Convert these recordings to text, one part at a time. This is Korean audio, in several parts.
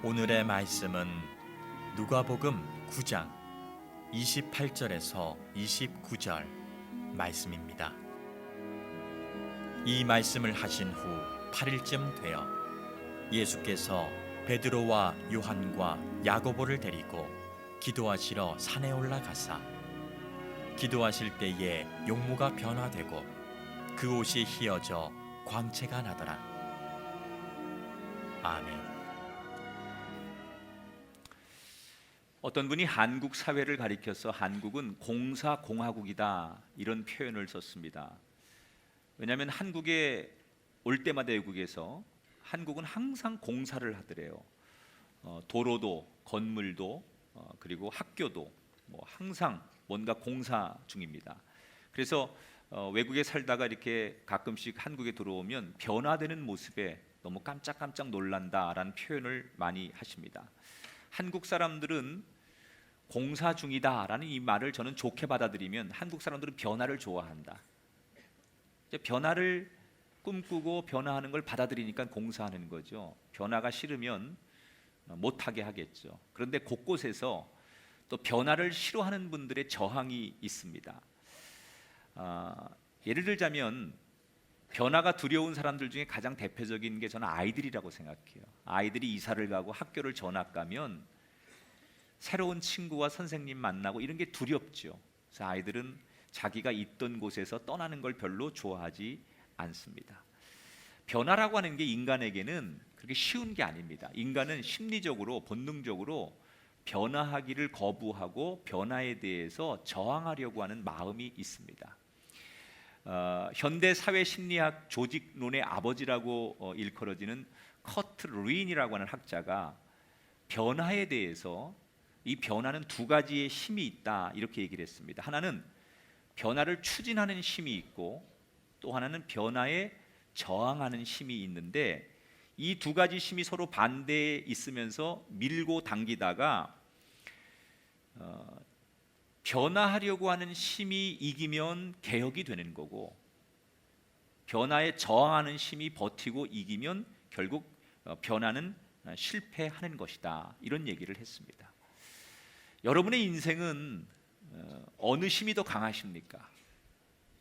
오늘의 말씀은 누가복음 9장 28절에서 29절 말씀입니다. 이 말씀을 하신 후 8일쯤 되어 예수께서 베드로와 요한과 야고보를 데리고 기도하시러 산에 올라가사 기도하실 때에 용모가 변화되고 그 옷이 휘어져 광채가 나더라. 아멘. 어떤 분이 한국 사회를 가리켜서 한국은 공사공화국이다 이런 표현을 썼습니다. 왜냐하면 한국에 올 때마다 외국에서 한국은 항상 공사를 하더래요. 도로도 건물도 그리고 학교도 항상 뭔가 공사 중입니다. 그래서 외국에 살다가 이렇게 가끔씩 한국에 들어오면 변화되는 모습에 너무 깜짝깜짝 놀란다라는 표현을 많이 하십니다. 한국 사람들은 공사 중이다라는 이 말을 저는 좋게 받아들이면 한국 사람들은 변화를 좋아한다. 변화를 꿈꾸고 변화하는 걸 받아들이니까 공사하는 거죠. 변화가 싫으면 못하게 하겠죠. 그런데 곳곳에서 또 변화를 싫어하는 분들의 저항이 있습니다. 예를 들자면 변화가 두려운 사람들 중에 가장 대표적인 게 저는 아이들이라고 생각해요. 아이들이 이사를 가고 학교를 전학 가면 새로운 친구와 선생님 만나고 이런 게 두렵죠. 그래서 아이들은 자기가 있던 곳에서 떠나는 걸 별로 좋아하지 않습니다. 변화라고 하는 게 인간에게는 그렇게 쉬운 게 아닙니다. 인간은 심리적으로 본능적으로 변화하기를 거부하고 변화에 대해서 저항하려고 하는 마음이 있습니다. 현대 사회 심리학 조직론의 아버지라고 일컬어지는 커트 루인이라고 하는 학자가 변화에 대해서 이 변화는 두 가지의 힘이 있다 이렇게 얘기를 했습니다. 하나는 변화를 추진하는 힘이 있고 또 하나는 변화에 저항하는 힘이 있는데 이 두 가지 힘이 서로 반대에 있으면서 밀고 당기다가 변화하려고 하는 힘이 이기면 개혁이 되는 거고 변화에 저항하는 힘이 버티고 이기면 결국 변화는 실패하는 것이다 이런 얘기를 했습니다. 여러분의 인생은 어느 힘이 더 강하십니까?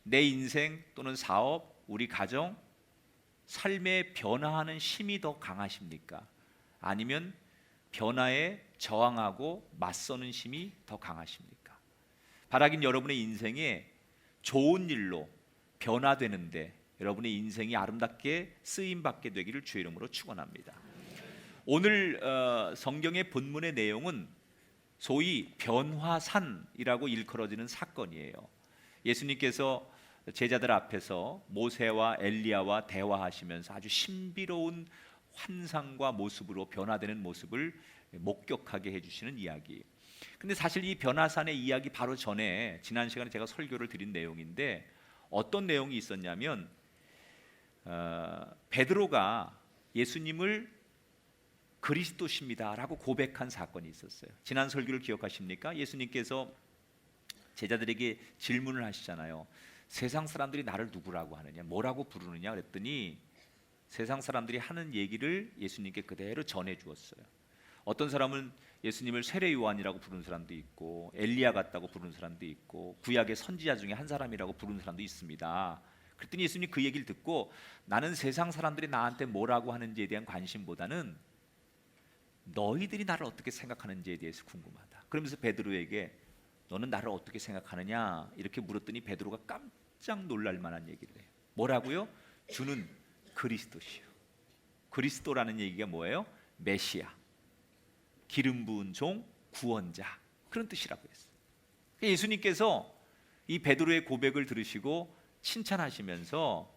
내 인생 또는 사업, 우리 가정, 삶에 변화하는 힘이 더 강하십니까? 아니면 변화에 저항하고 맞서는 힘이 더 강하십니까? 바라긴 여러분의 인생에 좋은 일로 변화되는데 여러분의 인생이 아름답게 쓰임받게 되기를 주의 이름으로 축원합니다. 오늘 성경의 본문의 내용은 소위 변화산이라고 일컬어지는 사건이에요. 예수님께서 제자들 앞에서 모세와 엘리야와 대화하시면서 아주 신비로운 환상과 모습으로 변화되는 모습을 목격하게 해주시는 이야기. 근데 사실 이 변화산의 이야기 바로 전에 지난 시간에 제가 설교를 드린 내용인데 어떤 내용이 있었냐면 베드로가 예수님을 그리스도십니다라고 고백한 사건이 있었어요. 지난 설교를 기억하십니까? 예수님께서 제자들에게 질문을 하시잖아요. 세상 사람들이 나를 누구라고 하느냐, 뭐라고 부르느냐 그랬더니 세상 사람들이 하는 얘기를 예수님께 그대로 전해 주었어요. 어떤 사람은 예수님을 세례 요한이라고 부르는 사람도 있고 엘리야 같다고 부르는 사람도 있고 구약의 선지자 중에 한 사람이라고 부르는 사람도 있습니다. 그랬더니 예수님이 그 얘기를 듣고 나는 세상 사람들이 나한테 뭐라고 하는지에 대한 관심보다는 너희들이 나를 어떻게 생각하는지에 대해서 궁금하다. 그러면서 베드로에게 너는 나를 어떻게 생각하느냐 이렇게 물었더니 베드로가 깜짝 놀랄 만한 얘기를 해요. 뭐라고요? 주는 그리스도시요. 그리스도라는 얘기가 뭐예요? 메시아, 기름 부은 종, 구원자 그런 뜻이라고 했어요. 예수님께서 이 베드로의 고백을 들으시고 칭찬하시면서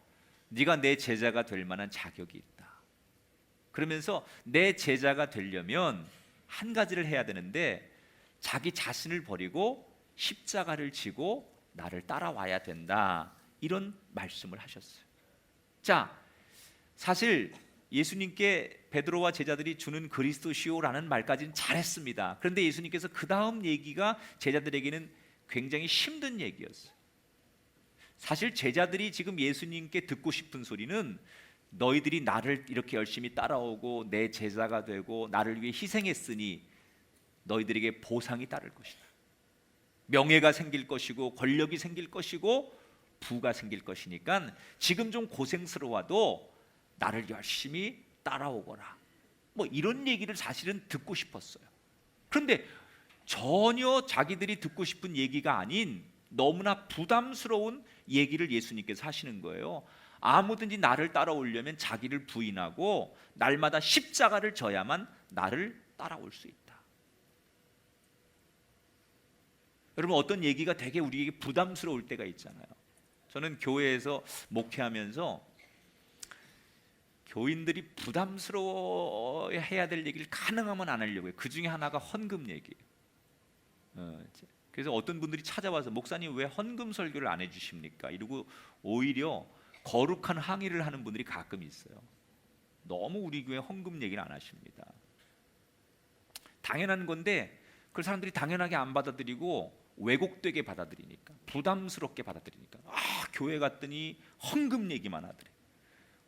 네가 내 제자가 될 만한 자격이 있다. 그러면서 내 제자가 되려면 한 가지를 해야 되는데 자기 자신을 버리고 십자가를 지고 나를 따라와야 된다. 이런 말씀을 하셨어요. 자, 사실 예수님께 베드로와 제자들이 주는 그리스도시오라는 말까지는 잘했습니다. 그런데 예수님께서 그 다음 얘기가 제자들에게는 굉장히 힘든 얘기였어요. 사실 제자들이 지금 예수님께 듣고 싶은 소리는 너희들이 나를 이렇게 열심히 따라오고 내 제자가 되고 나를 위해 희생했으니 너희들에게 보상이 따를 것이다. 명예가 생길 것이고 권력이 생길 것이고 부가 생길 것이니까 지금 좀 고생스러워도 나를 열심히 따라오거라. 뭐 이런 얘기를 사실은 듣고 싶었어요. 그런데 전혀 자기들이 듣고 싶은 얘기가 아닌 너무나 부담스러운 얘기를 예수님께서 하시는 거예요. 아무든지 나를 따라오려면 자기를 부인하고 날마다 십자가를 져야만 나를 따라올 수 있다. 여러분, 어떤 얘기가 되게 우리에게 부담스러울 때가 있잖아요. 저는 교회에서 목회하면서 교인들이 부담스러워해야 될 얘기를 가능하면 안 하려고 해요. 그 중에 하나가 헌금 얘기예요. 그래서 어떤 분들이 찾아와서 목사님 왜 헌금 설교를 안 해주십니까? 이러고 오히려 거룩한 항의를 하는 분들이 가끔 있어요. 너무 우리 교회 헌금 얘기를 안 하십니다. 당연한 건데 그걸 사람들이 당연하게 안 받아들이고 왜곡되게 받아들이니까, 부담스럽게 받아들이니까 교회 갔더니 헌금 얘기만 하더래.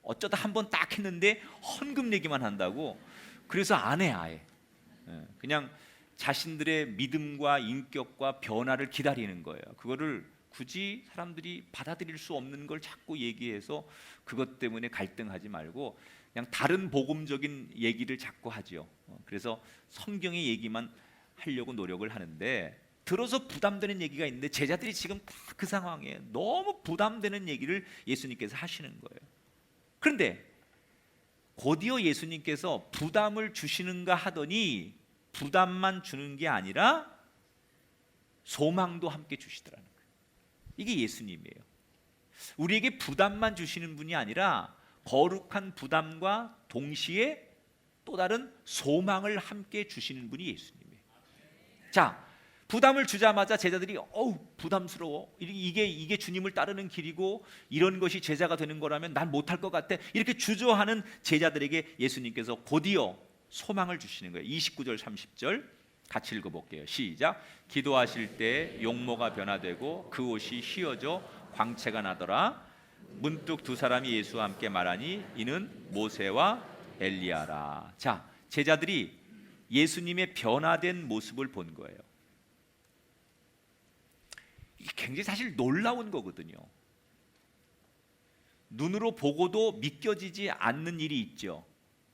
어쩌다 한번 딱 했는데 헌금 얘기만 한다고. 그래서 안 해 아예. 그냥 자신들의 믿음과 인격과 변화를 기다리는 거예요. 그거를 굳이 사람들이 받아들일 수 없는 걸 자꾸 얘기해서 그것 때문에 갈등하지 말고 그냥 다른 복음적인 얘기를 자꾸 하죠. 그래서 성경의 얘기만 하려고 노력을 하는데 들어서 부담되는 얘기가 있는데 제자들이 지금 다 그 상황에 너무 부담되는 얘기를 예수님께서 하시는 거예요. 그런데 곧이어 예수님께서 부담을 주시는가 하더니 부담만 주는 게 아니라 소망도 함께 주시더라는 거예요. 이게 예수님이에요. 우리에게 부담만 주시는 분이 아니라 거룩한 부담과 동시에 또 다른 소망을 함께 주시는 분이 예수님이에요. 자, 부담을 주자마자 제자들이 부담스러워. 이게 주님을 따르는 길이고 이런 것이 제자가 되는 거라면 난 못할 것 같아. 이렇게 주저하는 제자들에게 예수님께서 곧이어 소망을 주시는 거예요. 29절 30절 같이 읽어볼게요. 시작. 기도하실 때 용모가 변화되고 그 옷이 휘어져 광채가 나더라. 문득 두 사람이 예수와 함께 말하니 이는 모세와 엘리야라. 자, 제자들이 예수님의 변화된 모습을 본 거예요. 이게 굉장히 사실 놀라운 거거든요. 눈으로 보고도 믿겨지지 않는 일이 있죠.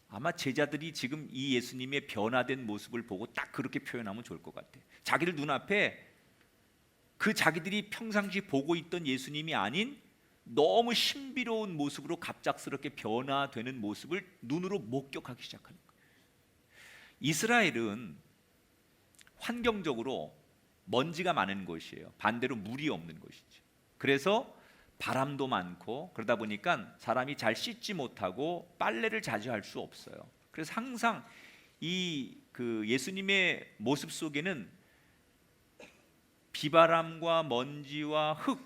아마 제자들이 지금 이 예수님의 변화된 모습을 보고 딱 그렇게 표현하면 좋을 것 같아요. 자기들 눈앞에 그 자기들이 평상시 보고 있던 예수님이 아닌 너무 신비로운 모습으로 갑작스럽게 변화되는 모습을 눈으로 목격하기 시작하는 거예요. 이스라엘은 환경적으로 먼지가 많은 곳이에요. 반대로 물이 없는 곳이죠. 그래서 바람도 많고 그러다 보니까 사람이 잘 씻지 못하고 빨래를 자주 할 수 없어요. 그래서 항상 이 예수님의 모습 속에는 비바람과 먼지와 흙,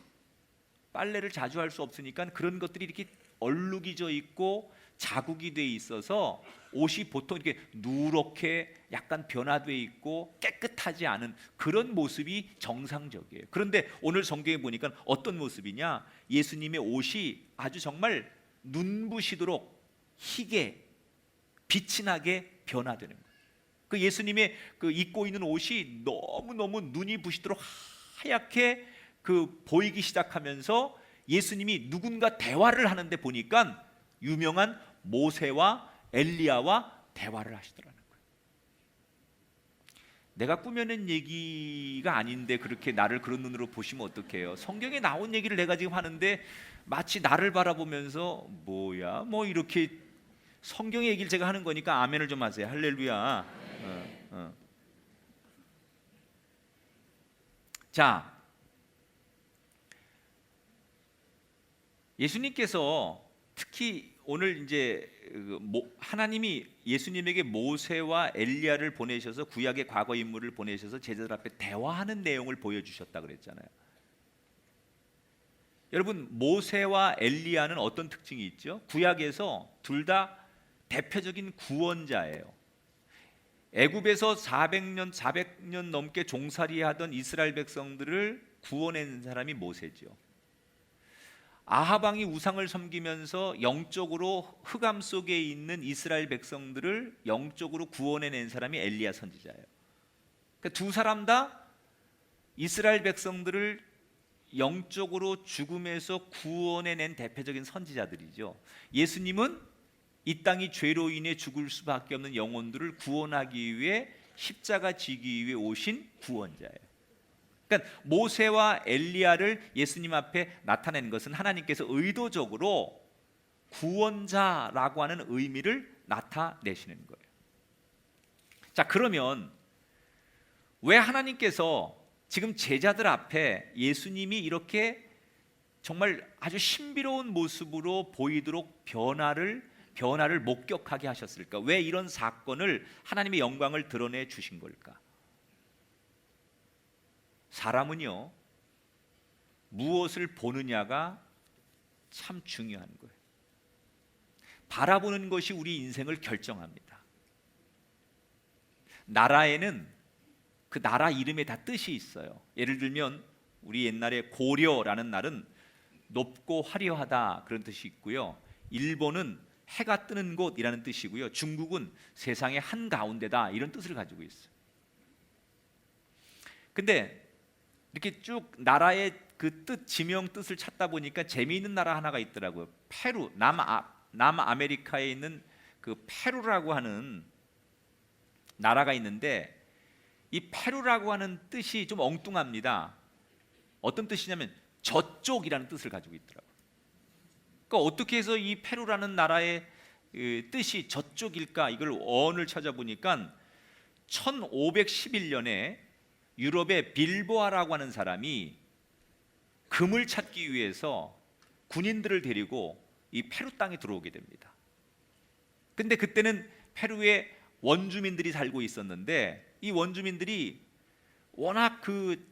빨래를 자주 할 수 없으니까 그런 것들이 이렇게 얼룩이 져 있고 자국이 돼 있어서 옷이 보통 이렇게 누렇게 약간 변화돼 있고 깨끗하지 않은 그런 모습이 정상적이에요. 그런데 오늘 성경에 보니까 어떤 모습이냐? 예수님의 옷이 아주 정말 눈부시도록 희게 빛이 나게 변화되는 거예요. 그 예수님의 입고 있는 옷이 너무너무 눈이 부시도록 하얗게 보이기 시작하면서 예수님이 누군가 대화를 하는데 보니까 유명한 모세와 엘리야와 대화를 하시더라는 거예요. 내가 꾸며낸 얘기가 아닌데 그렇게 나를 그런 눈으로 보시면 어떡해요? 성경에 나온 얘기를 내가 지금 하는데 마치 나를 바라보면서 뭐야? 뭐 이렇게 성경의 얘기를 제가 하는 거니까 아멘을 좀 하세요. 할렐루야. 자, 예수님께서 특히 오늘 이제 하나님이 예수님에게 모세와 엘리야를 보내셔서 구약의 과거 인물을 보내셔서 제자들 앞에 대화하는 내용을 보여주셨다 그랬잖아요. 여러분, 모세와 엘리야는 어떤 특징이 있죠? 구약에서 둘 다 대표적인 구원자예요. 애굽에서 400년 넘게 종살이하던 이스라엘 백성들을 구원한 사람이 모세죠. 아합 왕이 우상을 섬기면서 영적으로 흑암 속에 있는 이스라엘 백성들을 영적으로 구원해낸 사람이 엘리야 선지자예요. 그러니까 두 사람 다 이스라엘 백성들을 영적으로 죽음에서 구원해낸 대표적인 선지자들이죠. 예수님은 이 땅이 죄로 인해 죽을 수밖에 없는 영혼들을 구원하기 위해 십자가 지기 위해 오신 구원자예요. 그러니까 모세와 엘리야를 예수님 앞에 나타낸 것은 하나님께서 의도적으로 구원자라고 하는 의미를 나타내시는 거예요. 자, 그러면 왜 하나님께서 지금 제자들 앞에 예수님이 이렇게 정말 아주 신비로운 모습으로 보이도록 변화를 목격하게 하셨을까? 왜 이런 사건을 하나님의 영광을 드러내 주신 걸까? 사람은요, 무엇을 보느냐가 참 중요한 거예요. 바라보는 것이 우리 인생을 결정합니다. 나라에는 그 나라 이름에 다 뜻이 있어요. 예를 들면 우리 옛날에 고려라는 날은 높고 화려하다 그런 뜻이 있고요. 일본은 해가 뜨는 곳이라는 뜻이고요. 중국은 세상의 한가운데다 이런 뜻을 가지고 있어요. 근데 이렇게 쭉 나라의 그 뜻, 지명 뜻을 찾다 보니까 재미있는 나라 하나가 있더라고요. 페루, 남아메리카에 있는 그 페루라고 하는 나라가 있는데 이 페루라고 하는 뜻이 좀 엉뚱합니다. 어떤 뜻이냐면 저쪽이라는 뜻을 가지고 있더라고요. 그러니까 어떻게 해서 이 페루라는 나라의 뜻이 저쪽일까? 이걸 어원을 찾아보니까 1511년에 유럽의 빌보아라고 하는 사람이 금을 찾기 위해서 군인들을 데리고 이 페루 땅에 들어오게 됩니다. 근데 그때는 페루에 원주민들이 살고 있었는데 이 원주민들이 워낙 그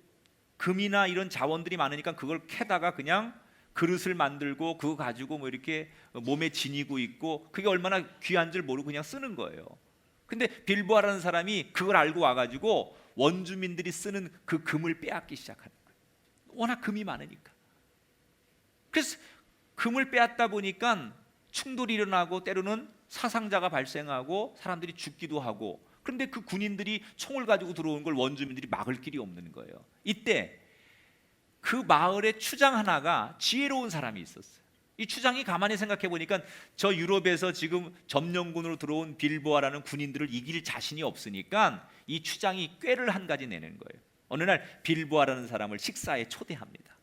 금이나 이런 자원들이 많으니까 그걸 캐다가 그냥 그릇을 만들고 그거 가지고 뭐 이렇게 몸에 지니고 있고 그게 얼마나 귀한 줄 모르고 그냥 쓰는 거예요. 근데 빌보아라는 사람이 그걸 알고 와가지고 원주민들이 쓰는 그 금을 빼앗기 시작하는 거예요. 워낙 금이 많으니까. 그래서 금을 빼앗다 보니까 충돌이 일어나고 때로는 사상자가 발생하고 사람들이 죽기도 하고, 그런데 그 군인들이 총을 가지고 들어오는 걸 원주민들이 막을 길이 없는 거예요. 이때 그 마을의 추장 하나가 지혜로운 사람이 있었어요. 이 추장이 가만히 생각해 보니까 저 유럽에서 지금 점령군으로 들어온 빌보아라는 군인들을 이길 자신이 없으니까 이 추장이 꾀를 한 가지 내는 거예요. 어느 날 빌보아라는 사람을 식사에 초대합니다.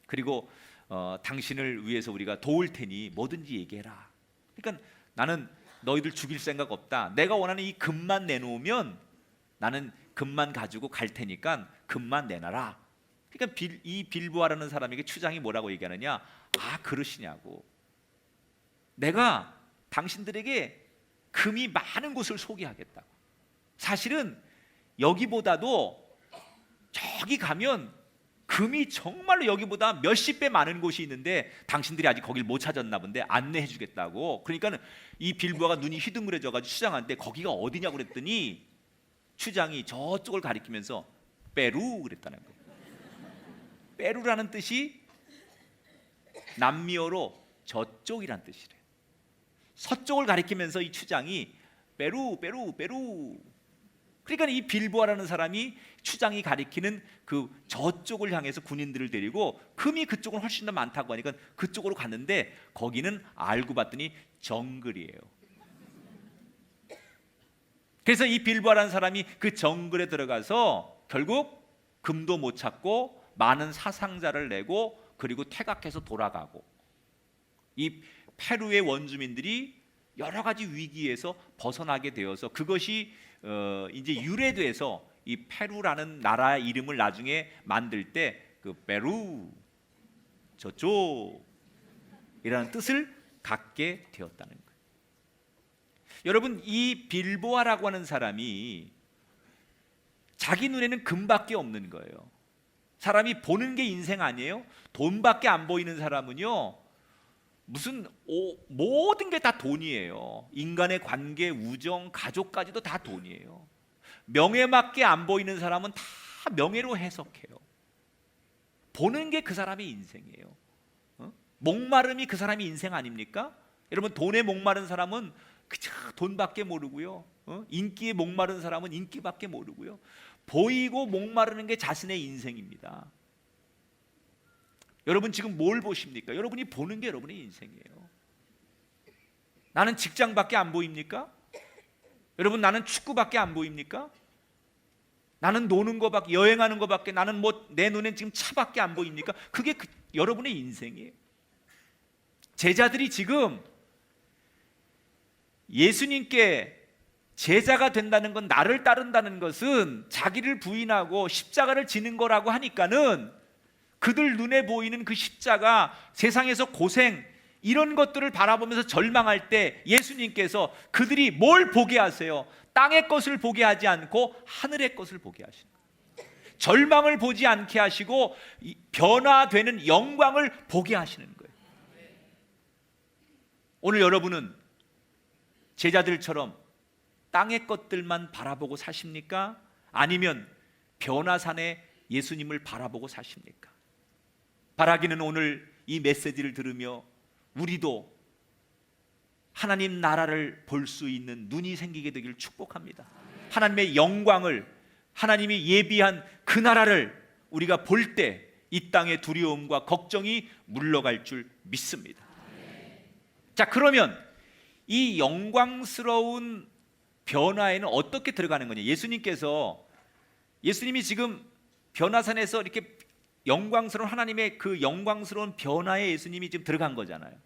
그리고 당신을 위해서 우리가 도울 테니 뭐든지 얘기해라. 그러니까 나는 너희들 죽일 생각 없다. 내가 원하는 이 금만 내놓으면 나는 금만 가지고 갈 테니까 금만 내놔라. 그러니까 이 빌보아라는 사람에게 추장이 뭐라고 얘기하느냐? 아, 그러시냐고. 내가 당신들에게 금이 많은 곳을 소개하겠다고. 사실은 여기보다도 저기 가면 금이 정말로 여기보다 몇십 배 많은 곳이 있는데 당신들이 아직 거길 못 찾았나 본데 안내해 주겠다고. 그러니까 이 빌보아가 눈이 휘둥그레져가지고 추장한테 거기가 어디냐고 그랬더니 추장이 저쪽을 가리키면서 페루 그랬다는 거예요. 페루라는 뜻이 남미어로 저쪽이란 뜻이래요. 서쪽을 가리키면서 이 추장이 페루. 그러니까 이 빌보아라는 사람이 추장이 가리키는 그 저쪽을 향해서 군인들을 데리고 금이 그쪽은 훨씬 더 많다고 하니까 그쪽으로 갔는데 거기는 알고 봤더니 정글이에요. 그래서 이 빌보아라는 사람이 그 정글에 들어가서 결국 금도 못 찾고 많은 사상자를 내고 그리고 퇴각해서 돌아가고, 이 페루의 원주민들이 여러 가지 위기에서 벗어나게 되어서 그것이 이제 유래돼서 이 페루라는 나라 이름을 나중에 만들 때 그 페루 저쪽이라는 뜻을 갖게 되었다는 거예요. 여러분, 이 빌보아라고 하는 사람이 자기 눈에는 금밖에 없는 거예요. 사람이 보는 게 인생 아니에요? 돈밖에 안 보이는 사람은요, 모든 게 다 돈이에요. 인간의 관계, 우정, 가족까지도 다 돈이에요. 명예밖에 안 보이는 사람은 다 명예로 해석해요. 보는 게 그 사람의 인생이에요. 목마름이 그 사람의 인생 아닙니까? 여러분, 돈에 목마른 사람은 그저 돈밖에 모르고요. 인기에 목마른 사람은 인기밖에 모르고요. 보이고 목마르는 게 자신의 인생입니다. 여러분 지금 뭘 보십니까? 여러분이 보는 게 여러분의 인생이에요. 나는 직장밖에 안 보입니까? 여러분, 나는 축구밖에 안 보입니까? 나는 노는 거밖에, 여행하는 거밖에, 나는 뭐 내 눈엔 지금 차밖에 안 보입니까? 그게 여러분의 인생이에요. 제자들이 지금 예수님께 제자가 된다는 건, 나를 따른다는 것은 자기를 부인하고 십자가를 지는 거라고 하니까는 그들 눈에 보이는 그 십자가, 세상에서 고생, 이런 것들을 바라보면서 절망할 때 예수님께서 그들이 뭘 보게 하세요? 땅의 것을 보게 하지 않고 하늘의 것을 보게 하시는 거예요. 절망을 보지 않게 하시고 변화되는 영광을 보게 하시는 거예요. 오늘 여러분은 제자들처럼 땅의 것들만 바라보고 사십니까? 아니면 변화산의 예수님을 바라보고 사십니까? 바라기는 오늘 이 메시지를 들으며 우리도 하나님 나라를 볼 수 있는 눈이 생기게 되기를 축복합니다. 하나님의 영광을, 하나님이 예비한 그 나라를 우리가 볼 때 이 땅의 두려움과 걱정이 물러갈 줄 믿습니다. 자, 그러면 이 영광스러운 변화에는 어떻게 들어가는 거냐? 예수님이 지금 변화산에서 이렇게 영광스러운 하나님의 그 영광스러운 변화에 예수님이 지금 들어간 거잖아요.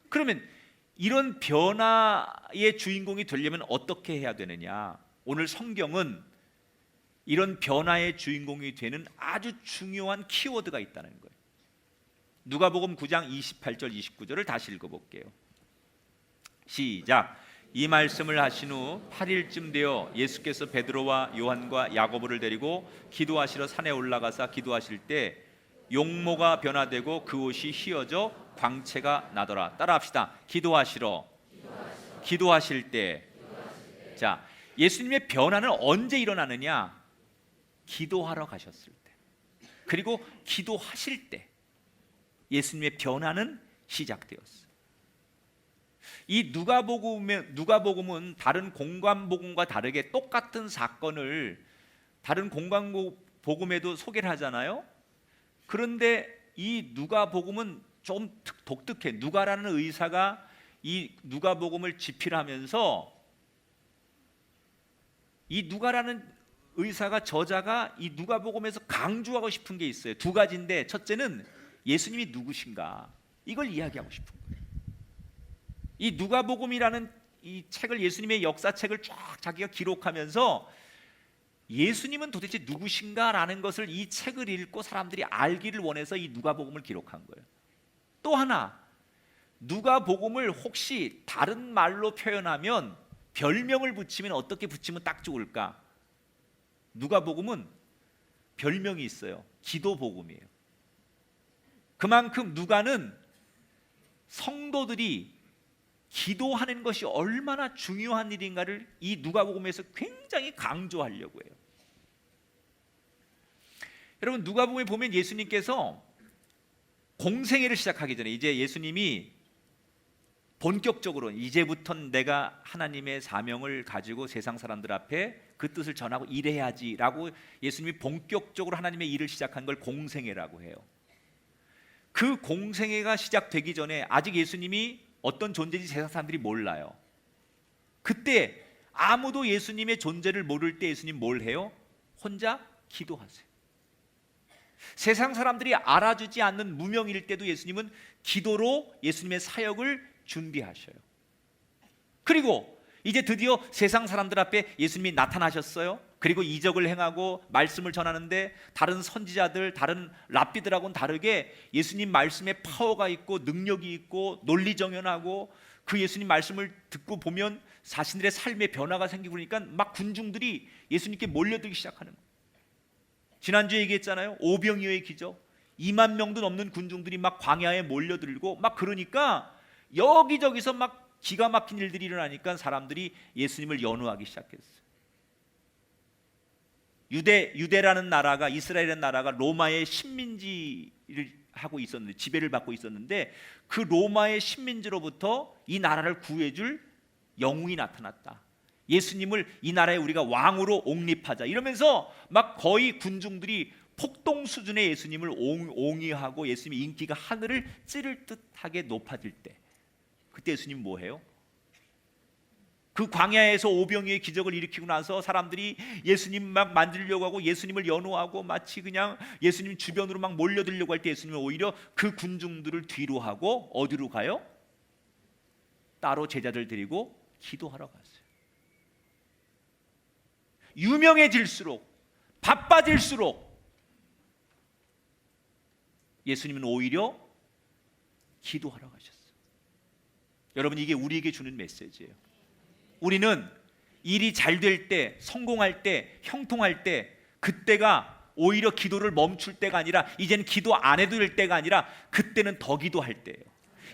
그러면 이런 변화의 주인공이 되려면 어떻게 해야 되느냐? 오늘 성경은 이런 변화의 주인공이 되는 아주 중요한 키워드가 있다는 거예요. 누가복음 9장 28절 29절을 다시 읽어볼게요. 시작. 이 말씀을 하신 후 8일쯤 되어 예수께서 베드로와 요한과 야고보를 데리고 기도하시러 산에 올라가사 기도하실 때 용모가 변화되고 그 옷이 휘어져 광채가 나더라. 따라합시다. 기도하실 때. 자, 예수님의 변화는 언제 일어나느냐? 기도하러 가셨을 때, 그리고 기도하실 때 예수님의 변화는 시작되었어요. 이 누가복음은 다른 공관복음과 다르게 똑같은 사건을 다른 공관복음에도 소개를 하잖아요. 그런데 이 누가복음은 좀 독특해. 누가라는 의사가 이 누가복음을 집필하면서 이 누가라는 의사가, 저자가 이 누가복음에서 강조하고 싶은 게 있어요. 두 가지인데, 첫째는 예수님이 누구신가, 이걸 이야기하고 싶은 거예요. 이 누가복음이라는 이 책을, 예수님의 역사책을 쫙 자기가 기록하면서 예수님은 도대체 누구신가라는 것을 이 책을 읽고 사람들이 알기를 원해서 이 누가복음을 기록한 거예요. 또 하나, 누가복음을 혹시 다른 말로 표현하면, 별명을 붙이면 어떻게 붙이면 딱 좋을까? 누가복음은 별명이 있어요. 기도복음이에요. 그만큼 누가는 성도들이 기도하는 것이 얼마나 중요한 일인가를 이 누가복음에서 굉장히 강조하려고 해요. 여러분, 누가복음에 보면 예수님께서 공생애를 시작하기 전에, 이제 예수님이 본격적으로 이제부터는 내가 하나님의 사명을 가지고 세상 사람들 앞에 그 뜻을 전하고 일해야지라고 예수님이 본격적으로 하나님의 일을 시작한 걸 공생애라고 해요. 그 공생애가 시작되기 전에 아직 예수님이 어떤 존재인지 세상 사람들이 몰라요. 그때 아무도 예수님의 존재를 모를 때 예수님 뭘 해요? 혼자 기도하세요. 세상 사람들이 알아주지 않는 무명일 때도 예수님은 기도로 예수님의 사역을 준비하셔요. 그리고 이제 드디어 세상 사람들 앞에 예수님이 나타나셨어요. 그리고 이적을 행하고 말씀을 전하는데 다른 선지자들, 다른 랍비들하고는 다르게 예수님 말씀에 파워가 있고 능력이 있고 논리정연하고, 그 예수님 말씀을 듣고 보면 자신들의 삶의 변화가 생기고, 그러니까 막 군중들이 예수님께 몰려들기 시작하는 거예요. 지난주에 얘기했잖아요. 오병이어의 기적, 2만 명도 넘는 군중들이 막 광야에 몰려들고 막 그러니까 여기저기서 막 기가 막힌 일들이 일어나니까 사람들이 예수님을 연호하기 시작했어요. 유대라는 나라가, 이스라엘이라는 나라가 로마의 식민지를 하고 있었는데, 지배를 받고 있었는데, 그 로마의 식민지로부터 이 나라를 구해줄 영웅이 나타났다. 예수님을 이 나라에 우리가 왕으로 옹립하자 이러면서 막 거의 군중들이 폭동 수준의 예수님을 옹이하고 예수님의 인기가 하늘을 찌를 듯하게 높아질 때, 그때 예수님 뭐 해요? 그 광야에서 오병이의 기적을 일으키고 나서 사람들이 예수님 막 만지려고 하고 예수님을 연호하고 마치 그냥 예수님 주변으로 막 몰려들려고 할 때 예수님은 오히려 그 군중들을 뒤로 하고 어디로 가요? 따로 제자들 데리고 기도하러 갔어요. 유명해질수록, 바빠질수록 예수님은 오히려 기도하러 가셨어요. 여러분, 이게 우리에게 주는 메시지예요. 우리는 일이 잘 될 때, 성공할 때, 형통할 때, 그때가 오히려 기도를 멈출 때가 아니라, 이제는 기도 안 해도 될 때가 아니라 그때는 더 기도할 때예요.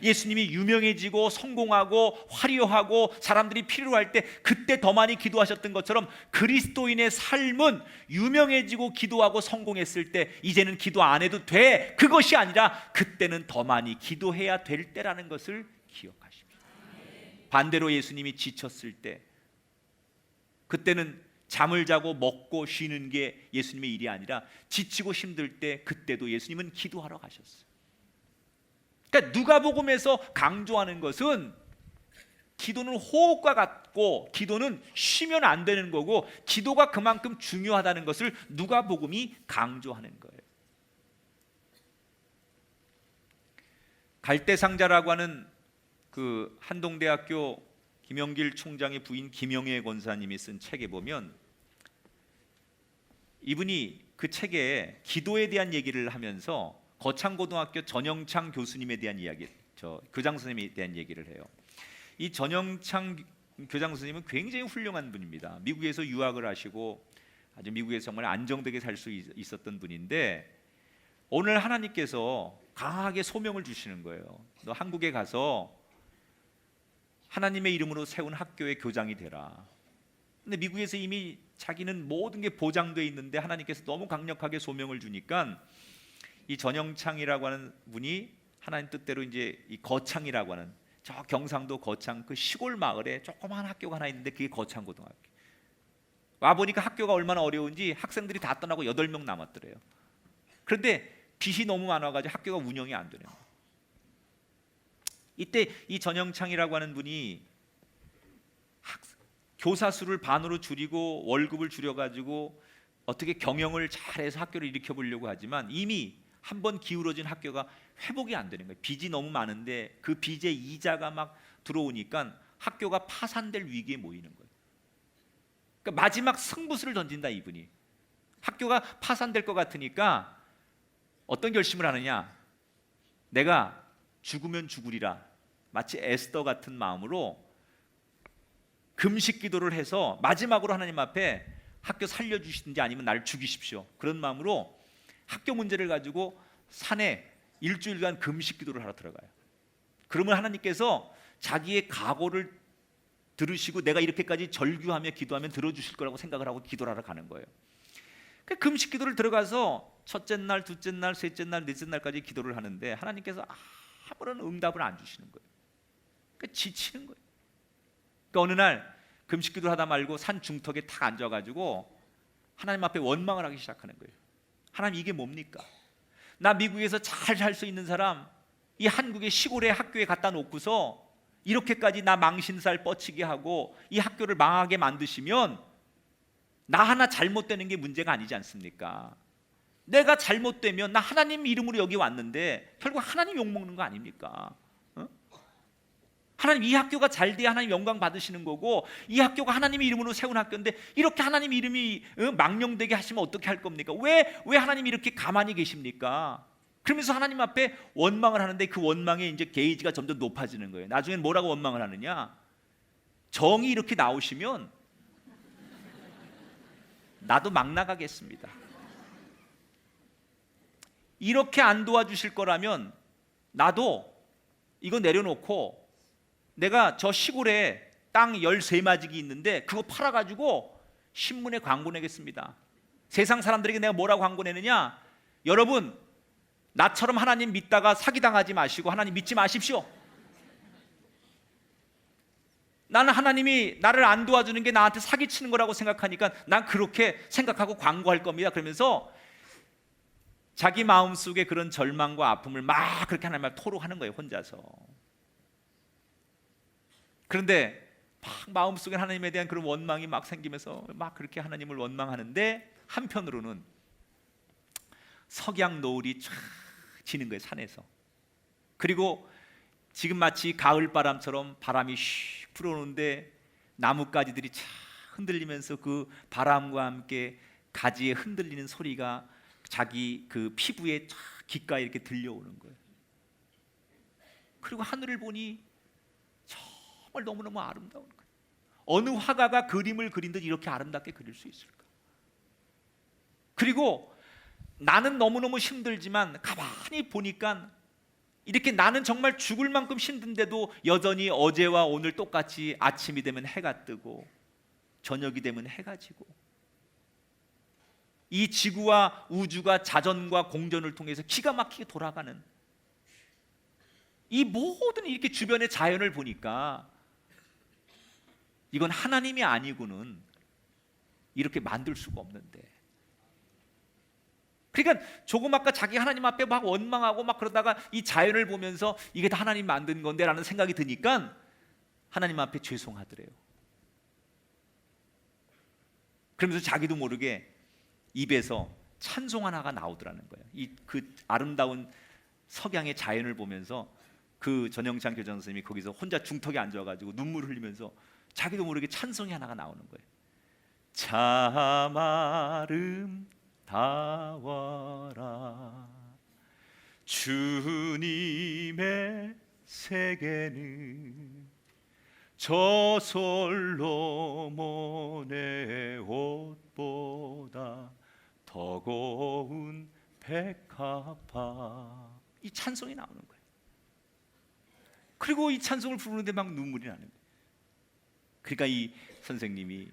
예수님이 유명해지고 성공하고 화려하고 사람들이 필요로 할 때 그때 더 많이 기도하셨던 것처럼, 그리스도인의 삶은 유명해지고 기도하고 성공했을 때 이제는 기도 안 해도 돼, 그것이 아니라 그때는 더 많이 기도해야 될 때라는 것을 기억하십시오. 반대로 예수님이 지쳤을 때, 그때는 잠을 자고 먹고 쉬는 게 예수님의 일이 아니라 지치고 힘들 때, 그때도 예수님은 기도하러 가셨어요. 그러니까 누가복음에서 강조하는 것은 기도는 호흡과 같고 기도는 쉬면 안 되는 거고 기도가 그만큼 중요하다는 것을 누가복음이 강조하는 거예요. 갈대상자라고 하는 그 한동대학교 김영길 총장의 부인 김영애 권사님이 쓴 책에 보면, 이분이 그 책에 기도에 대한 얘기를 하면서 거창고등학교 전영창 교수님에 대한 이야기, 교장 선생님에 대한 얘기를 해요. 이 전영창 교장 선생님은 굉장히 훌륭한 분입니다. 미국에서 유학을 하시고 아주 미국에서 정말 안정되게 살 수 있었던 분인데, 오늘 하나님께서 강하게 소명을 주시는 거예요. 너 한국에 가서 하나님의 이름으로 세운 학교의 교장이 되라. 근데 미국에서 이미 자기는 모든 게 보장되어 있는데 하나님께서 너무 강력하게 소명을 주니까 이 전영창이라고 하는 분이 하나님 뜻대로 이제 이 거창이라고 하는, 저 경상도 거창 그 시골 마을에 조그마한 학교가 하나 있는데 그게 거창고등학교. 와 보니까 학교가 얼마나 어려운지 학생들이 다 떠나고 8명 남았더래요. 그런데 빚이 너무 많아가지고 학교가 운영이 안 되네요. 이때 이 전영창이라고 하는 분이 교사 수를 반으로 줄이고 월급을 줄여가지고 어떻게 경영을 잘해서 학교를 일으켜 보려고 하지만 이미 한번 기울어진 학교가 회복이 안 되는 거예요. 빚이 너무 많은데 그 빚의 이자가 막 들어오니까 학교가 파산될 위기에 모이는 거예요. 그러니까 마지막 승부수를 던진다 이분이. 학교가 파산될 것 같으니까 어떤 결심을 하느냐, 내가 죽으면 죽으리라, 마치 에스더 같은 마음으로 금식 기도를 해서 마지막으로 하나님 앞에 학교 살려주시든지 아니면 나를 죽이십시오, 그런 마음으로 학교 문제를 가지고 산에 일주일간 금식 기도를 하러 들어가요. 그러면 하나님께서 자기의 각오를 들으시고 내가 이렇게까지 절규하며 기도하면 들어주실 거라고 생각을 하고 기도를 하러 가는 거예요. 그 금식 기도를 들어가서 첫째 날, 둘째 날, 셋째 날, 넷째 날까지 기도를 하는데 하나님께서 아무런 응답을 안 주시는 거예요. 그러니까 지치는 거예요. 그러니까 어느 날 금식 기도를 하다 말고 산 중턱에 탁 앉아가지고 하나님 앞에 원망을 하기 시작하는 거예요. 하나님, 이게 뭡니까? 나 미국에서 잘 살 수 있는 사람 이 한국의 시골의 학교에 갖다 놓고서 이렇게까지 나 망신살 뻗치게 하고 이 학교를 망하게 만드시면 나 하나 잘못되는 게 문제가 아니지 않습니까? 내가 잘못되면 나 하나님 이름으로 여기 왔는데 결국 하나님 욕먹는 거 아닙니까? 하나님, 이 학교가 잘 돼야 하나님 영광 받으시는 거고 이 학교가 하나님 이름으로 세운 학교인데 이렇게 하나님 이름이 망령되게 하시면 어떻게 할 겁니까? 왜 하나님 이렇게 가만히 계십니까? 그러면서 하나님 앞에 원망을 하는데 그 원망의 이제 게이지가 점점 높아지는 거예요. 나중엔 뭐라고 원망을 하느냐? 정이 이렇게 나오시면 나도 막 나가겠습니다. 이렇게 안 도와주실 거라면 나도 이거 내려놓고 내가 저 시골에 땅 13마지기 있는데 그거 팔아가지고 신문에 광고 내겠습니다. 세상 사람들에게 내가 뭐라고 광고 내느냐? 여러분, 나처럼 하나님 믿다가 사기당하지 마시고 하나님 믿지 마십시오. 나는 하나님이 나를 안 도와주는 게 나한테 사기치는 거라고 생각하니까 난 그렇게 생각하고 광고할 겁니다. 그러면서 자기 마음속에 그런 절망과 아픔을 막 그렇게 하나님 앞에 토로하는 거예요, 혼자서. 그런데 막 마음속에 하나님에 대한 그런 원망이 막 생기면서 막 그렇게 하나님을 원망하는데 한편으로는 석양 노을이 쫙 지는 거예요, 산에서. 그리고 지금 마치 가을 바람처럼 바람이 슉 불어오는데 나뭇가지들이 쫙 흔들리면서 그 바람과 함께 가지에 흔들리는 소리가 자기 그 피부에 쫙 귓가에 이렇게 들려오는 거예요. 그리고 하늘을 보니 정말 너무너무 아름다운 거예요. 어느 화가가 그림을 그린 듯 이렇게 아름답게 그릴 수 있을까? 그리고 나는 너무너무 힘들지만 가만히 보니까 이렇게 나는 정말 죽을 만큼 힘든데도 여전히 어제와 오늘 똑같이 아침이 되면 해가 뜨고 저녁이 되면 해가 지고 이 지구와 우주가 자전과 공전을 통해서 기가 막히게 돌아가는 이 모든 이렇게 주변의 자연을 보니까 이건 하나님이 아니고는 이렇게 만들 수가 없는데, 그러니까 조금 아까 자기 하나님 앞에 막 원망하고 막 그러다가 이 자연을 보면서 이게 다 하나님 만든 건데 라는 생각이 드니까 하나님 앞에 죄송하더래요. 그러면서 자기도 모르게 입에서 찬송 하나가 나오더라는 거예요. 이 그 아름다운 석양의 자연을 보면서 그 전영찬 교장 선생님이 거기서 혼자 중턱에 앉아가지고 눈물을 흘리면서 자기도 모르게 찬송이 하나가 나오는 거예요. 참 아름다워라 주님의 세계는 저 솔로몬의 옷보다 더 고운 백합화. 이 찬송이 나오는 거예요. 그리고 이 찬송을 부르는데 막 눈물이 나는 거예요. 그러니까 이 선생님이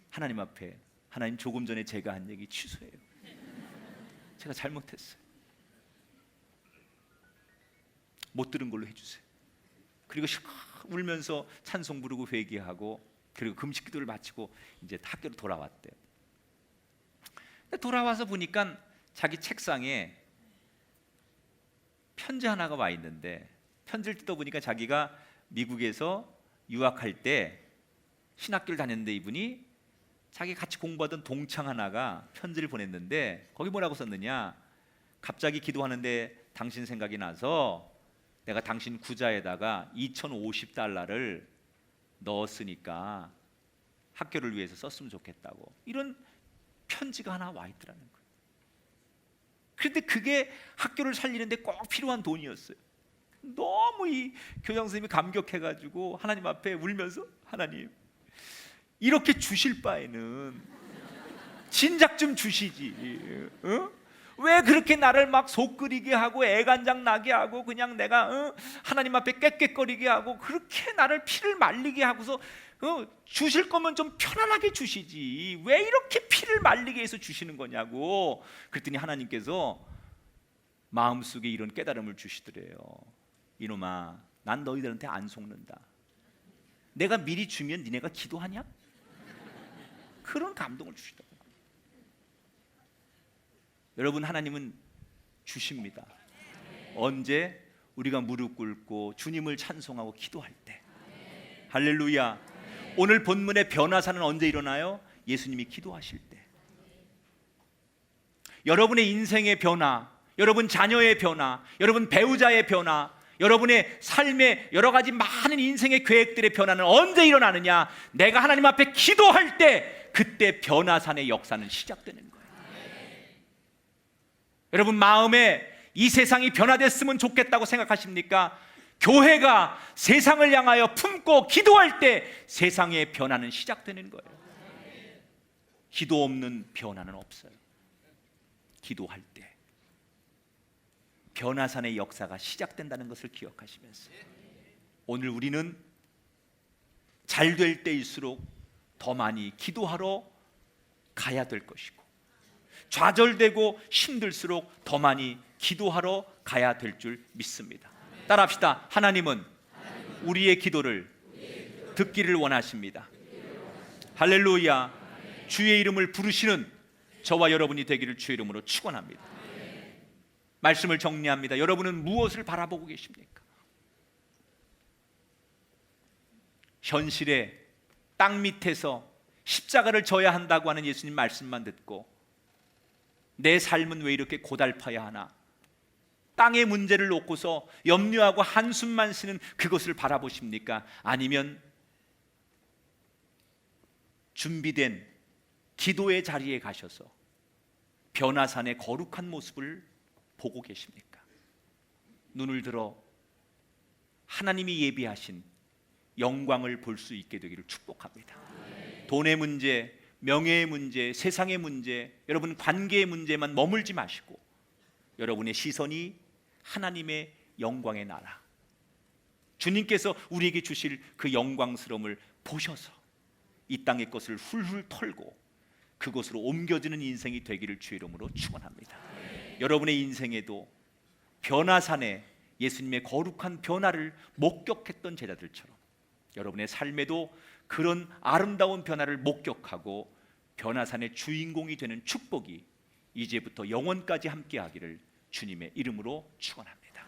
하나님 앞에, 하나님 조금 전에 제가 한 얘기 취소해요. 제가 잘못했어요. 못 들은 걸로 해주세요. 그리고 실컷 울면서 찬송 부르고 회개하고 그리고 금식 기도를 마치고 이제 학교로 돌아왔대요. 돌아와서 보니까 자기 책상에 편지 하나가 와 있는데 편지를 뜯어보니까 자기가 미국에서 유학할 때 신학교를 다녔는데 이분이 자기 같이 공부하던 동창 하나가 편지를 보냈는데 거기 뭐라고 썼느냐, 갑자기 기도하는데 당신 생각이 나서 내가 당신 구자에다가 2050달러를 넣었으니까 학교를 위해서 썼으면 좋겠다고, 이런 편지가 하나 와 있더라는 거예요. 그런데 그게 학교를 살리는데 꼭 필요한 돈이었어요. 너무 이 교장 선생님이 감격해가지고 하나님 앞에 울면서, 하나님 이렇게 주실 바에는 진작 좀 주시지. 왜 그렇게 나를 막 속끓이게 하고 애간장 나게 하고 그냥 내가 하나님 앞에 깨끗거리게 하고 그렇게 나를 피를 말리게 하고서 주실 거면 좀 편안하게 주시지 왜 이렇게 피를 말리게 해서 주시는 거냐고. 그랬더니 하나님께서 마음속에 이런 깨달음을 주시더래요. 이놈아, 난 너희들한테 안 속는다. 내가 미리 주면 니네가 기도하냐? 그런 감동을 주시더라고요. 여러분, 하나님은 주십니다. 언제? 우리가 무릎 꿇고 주님을 찬송하고 기도할 때. 할렐루야. 오늘 본문의 변화사는 언제 일어나요? 예수님이 기도하실 때. 여러분의 인생의 변화, 여러분 자녀의 변화, 여러분 배우자의 변화, 여러분의 삶의 여러 가지 많은 인생의 계획들의 변화는 언제 일어나느냐? 내가 하나님 앞에 기도할 때, 그때 변화산의 역사는 시작되는 거예요. 여러분 마음에 이 세상이 변화됐으면 좋겠다고 생각하십니까? 교회가 세상을 향하여 품고 기도할 때 세상의 변화는 시작되는 거예요. 기도 없는 변화는 없어요. 기도할 때. 변화산의 역사가 시작된다는 것을 기억하시면서 오늘 우리는 잘 될 때일수록 더 많이 기도하러 가야 될 것이고, 좌절되고 힘들수록 더 많이 기도하러 가야 될 줄 믿습니다. 따라합시다. 하나님은 우리의 기도를 듣기를 원하십니다. 할렐루야. 주의 이름을 부르시는 저와 여러분이 되기를 주의 이름으로 축원합니다. 말씀을 정리합니다. 여러분은 무엇을 바라보고 계십니까? 현실에 땅 밑에서 십자가를 져야 한다고 하는 예수님 말씀만 듣고 내 삶은 왜 이렇게 고달파야 하나, 땅의 문제를 놓고서 염려하고 한숨만 쉬는 그것을 바라보십니까? 아니면 준비된 기도의 자리에 가셔서 변화산의 거룩한 모습을 보고 계십니까? 눈을 들어 하나님이 예비하신 영광을 볼 수 있게 되기를 축복합니다. 돈의 문제, 명예의 문제, 세상의 문제, 여러분 관계의 문제만 머물지 마시고 여러분의 시선이 하나님의 영광의 나라, 주님께서 우리에게 주실 그 영광스러움을 보셔서 이 땅의 것을 훌훌 털고 그곳으로 옮겨지는 인생이 되기를 주의 이름으로 축원합니다. 여러분의 인생에도 변화산에 예수님의 거룩한 변화를 목격했던 제자들처럼 여러분의 삶에도 그런 아름다운 변화를 목격하고 변화산의 주인공이 되는 축복이 이제부터 영원까지 함께하기를 주님의 이름으로 축원합니다.